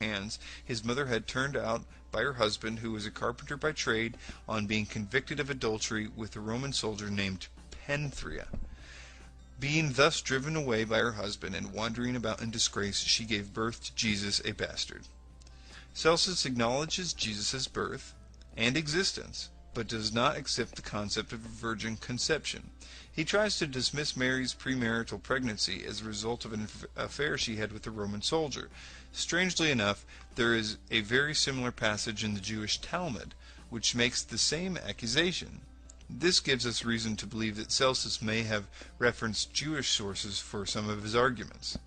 hands. His mother had turned out by her husband, who was a carpenter by trade, on being convicted of adultery with a Roman soldier named Penthria. Being thus driven away by her husband and wandering about in disgrace, she gave birth to Jesus, a bastard. Celsus acknowledges Jesus' birth and existence, but does not accept the concept of a virgin conception. He tries to dismiss Mary's premarital pregnancy as a result of an affair she had with a Roman soldier. Strangely enough, there is a very similar passage in the Jewish Talmud, which makes the same accusation. This gives us reason to believe that Celsus may have referenced Jewish sources for some of his arguments.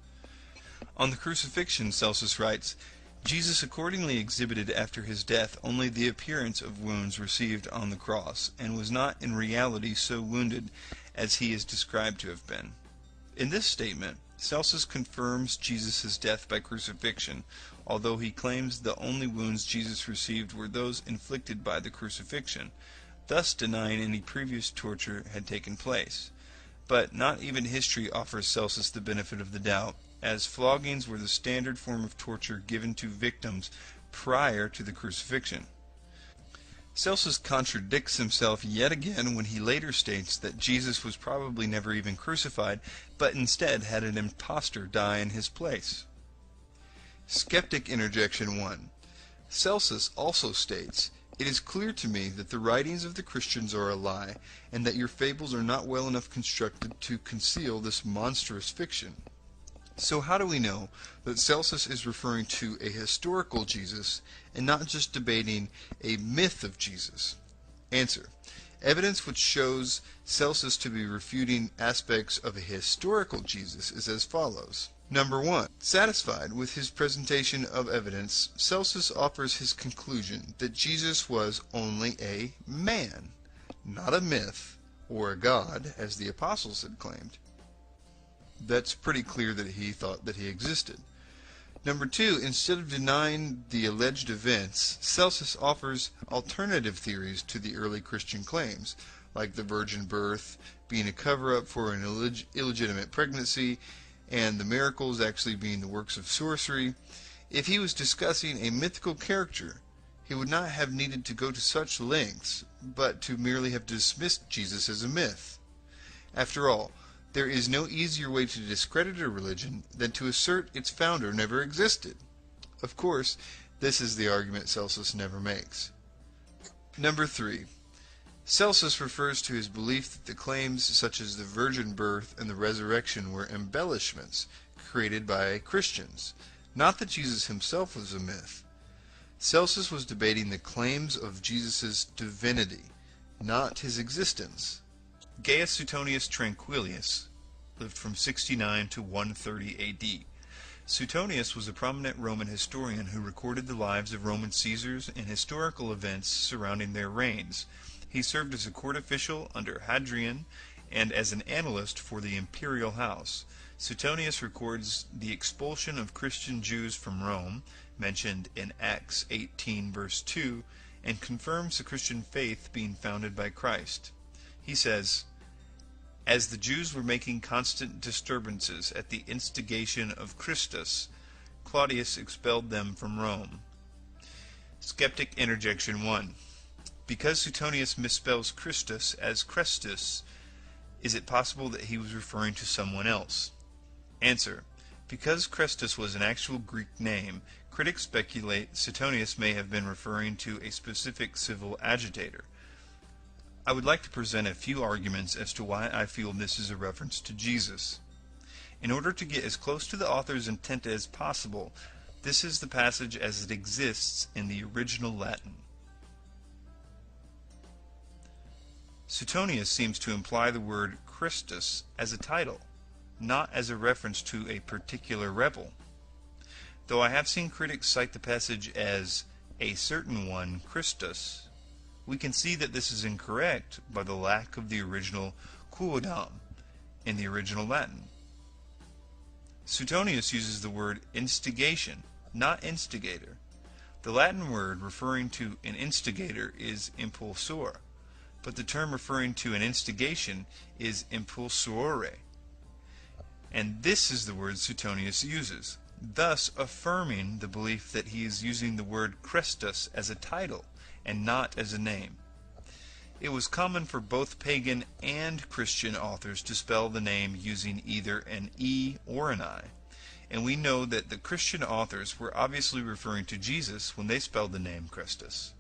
On the crucifixion, Celsus writes, Jesus accordingly exhibited after his death only the appearance of wounds received on the cross, and was not in reality so wounded as he is described to have been. In this statement, Celsus confirms Jesus' death by crucifixion, although he claims the only wounds Jesus received were those inflicted by the crucifixion, thus denying any previous torture had taken place. But not even history offers Celsus the benefit of the doubt, as floggings were the standard form of torture given to victims prior to the crucifixion. Celsus contradicts himself yet again when he later states that Jesus was probably never even crucified, but instead had an impostor die in his place. Skeptic Interjection 1. Celsus also states, "It is clear to me that the writings of the Christians are a lie, and that your fables are not well enough constructed to conceal this monstrous fiction." So how do we know that Celsus is referring to a historical Jesus and not just debating a myth of Jesus? Answer. Evidence which shows Celsus to be refuting aspects of a historical Jesus is as follows. Number 1. Satisfied with his presentation of evidence, Celsus offers his conclusion that Jesus was only a man, not a myth or a god, as the apostles had claimed. That's pretty clear that he thought that he existed. Number 2, instead of denying the alleged events, Celsus offers alternative theories to the early Christian claims, like the virgin birth being a cover-up for an illegitimate pregnancy, and the miracles actually being the works of sorcery. If he was discussing a mythical character, he would not have needed to go to such lengths, but to merely have dismissed Jesus as a myth. After all, there is no easier way to discredit a religion than to assert its founder never existed. Of course, this is the argument Celsus never makes. Number 3. Celsus refers to his belief that the claims such as the virgin birth and the resurrection were embellishments created by Christians, not that Jesus himself was a myth. Celsus was debating the claims of Jesus' divinity, not his existence. Gaius Suetonius Tranquillus lived from 69 to 130 A.D. Suetonius was a prominent Roman historian who recorded the lives of Roman Caesars and historical events surrounding their reigns. He served as a court official under Hadrian and as an analyst for the imperial house. Suetonius records the expulsion of Christian Jews from Rome, mentioned in Acts 18 verse 2, and confirms the Christian faith being founded by Christ. He says, "As the Jews were making constant disturbances at the instigation of Christus, Claudius expelled them from Rome." Skeptic Interjection 1. Because Suetonius misspells Christus as Chrestus, is it possible that he was referring to someone else? Answer. Because Chrestus was an actual Greek name, critics speculate Suetonius may have been referring to a specific civil agitator. I would like to present a few arguments as to why I feel this is a reference to Jesus. In order to get as close to the author's intent as possible, this is the passage as it exists in the original Latin. Suetonius seems to imply the word Christus as a title, not as a reference to a particular rebel. Though I have seen critics cite the passage as a certain one, Christus, we can see that this is incorrect by the lack of the original quodam in the original Latin. Suetonius uses the word instigation, not instigator. The Latin word referring to an instigator is impulsor, but the term referring to an instigation is impulsore. And this is the word Suetonius uses. thus affirming the belief that he is using the word Christus as a title and not as a name. It was common for both pagan and Christian authors to spell the name using either an E or an I, and we know that the Christian authors were obviously referring to Jesus when they spelled the name Christus.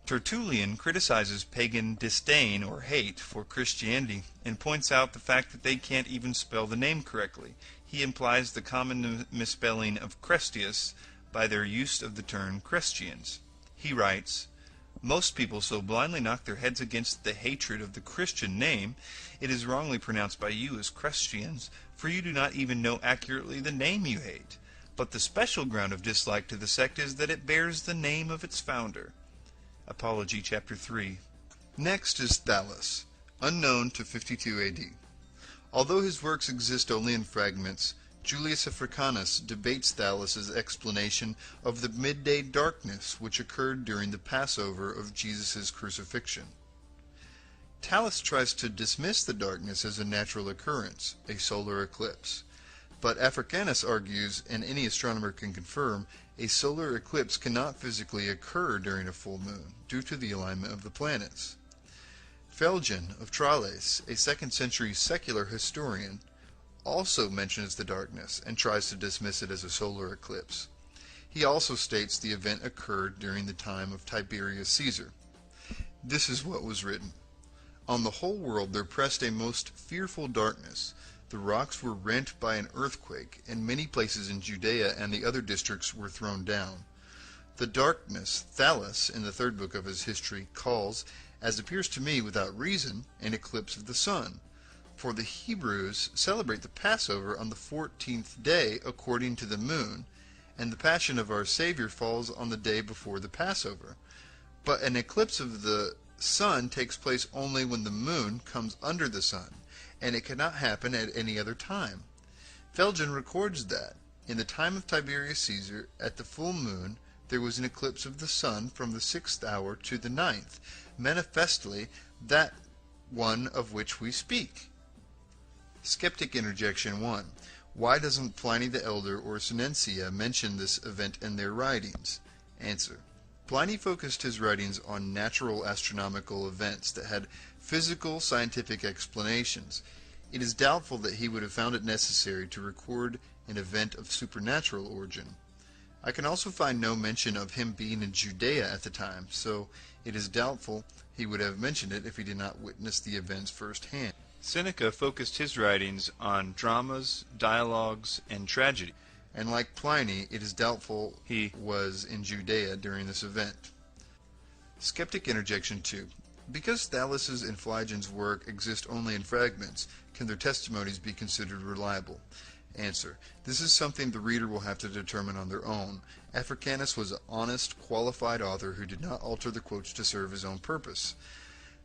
Tertullian criticizes pagan disdain or hate for Christianity and points out the fact that they can't even spell the name correctly. He implies the common misspelling of Christius by their use of the term Christians. He writes, "Most people so blindly knock their heads against the hatred of the Christian name, it is wrongly pronounced by you as Christians, for you do not even know accurately the name you hate. But the special ground of dislike to the sect is that it bears the name of its founder." Apology, chapter 3. Next is Thallus, unknown to 52 AD. Although his works exist only in fragments, Julius Africanus debates Thallus' explanation of the midday darkness which occurred during the Passover of Jesus' crucifixion. Thallus tries to dismiss the darkness as a natural occurrence, a solar eclipse. But Africanus argues, and any astronomer can confirm, a solar eclipse cannot physically occur during a full moon, due to the alignment of the planets. Phlegon of Tralles, a 2nd century secular historian, also mentions the darkness and tries to dismiss it as a solar eclipse. He also states the event occurred during the time of Tiberius Caesar. This is what was written. "On the whole world there pressed a most fearful darkness. The rocks were rent by an earthquake, and many places in Judea and the other districts were thrown down. The darkness Thallus, in the 3rd book of his history, calls, as appears to me without reason, an eclipse of the sun. For the Hebrews celebrate the Passover on the 14th day according to the moon, and the Passion of our Savior falls on the day before the Passover. But an eclipse of the sun takes place only when the moon comes under the sun, and it cannot happen at any other time." Phlegon records that, in the time of Tiberius Caesar, at the full moon, there was an eclipse of the sun from the 6th hour to the 9th, manifestly that one of which we speak. Skeptic Interjection 1. Why doesn't Pliny the Elder or Senencia mention this event in their writings? Answer. Pliny focused his writings on natural astronomical events that had physical scientific explanations. It is doubtful that he would have found it necessary to record an event of supernatural origin. I can also find no mention of him being in Judea at the time, so it is doubtful he would have mentioned it if he did not witness the events firsthand. Seneca focused his writings on dramas, dialogues, and tragedy, and like Pliny, it is doubtful he was in Judea during this event. Skeptic Interjection 2. Because Thallus' and Phlegon's work exist only in fragments, can their testimonies be considered reliable? Answer. This is something the reader will have to determine on their own. Africanus was an honest, qualified author who did not alter the quotes to serve his own purpose.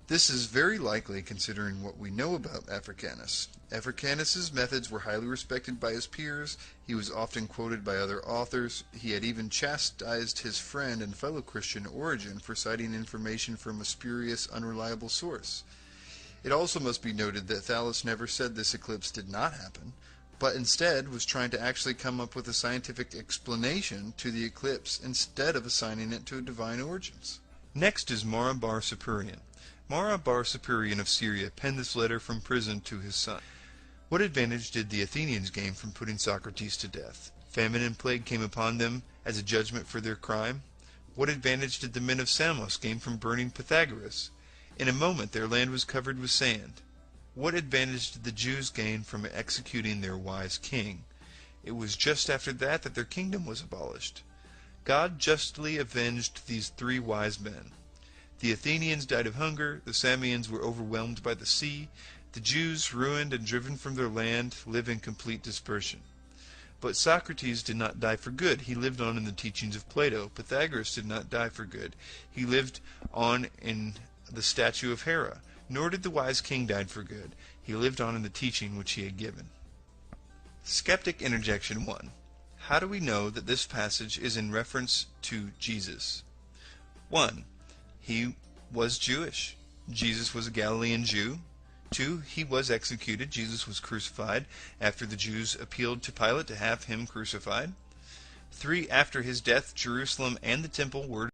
This is very likely considering what we know about Africanus. Africanus's methods were highly respected by his peers, he was often quoted by other authors, he had even chastised his friend and fellow Christian Origen for citing information from a spurious, unreliable source. It also must be noted that Thallus never said this eclipse did not happen, but instead was trying to actually come up with a scientific explanation to the eclipse instead of assigning it to divine origins. Next is Mara bar Superior. Mara bar Superior of Syria penned this letter from prison to his son. What advantage did the Athenians gain from putting Socrates to death? Famine and plague came upon them as a judgment for their crime. What advantage did the men of Samos gain from burning Pythagoras? In a moment their land was covered with sand. What advantage did the Jews gain from executing their wise king? It was just after that that their kingdom was abolished. God justly avenged these 3 wise men. The Athenians died of hunger, the Samians were overwhelmed by the sea, the Jews, ruined and driven from their land, live in complete dispersion. But Socrates did not die for good. He lived on in the teachings of Plato. Pythagoras did not die for good. He lived on in the statue of Hera. Nor did the wise king die for good. He lived on in the teaching which he had given. Skeptic Interjection 1. How do we know that this passage is in reference to Jesus? 1. He was Jewish. Jesus was a Galilean Jew. 2. He was executed. Jesus was crucified after the Jews appealed to Pilate to have him crucified. 3. After his death, Jerusalem and the temple were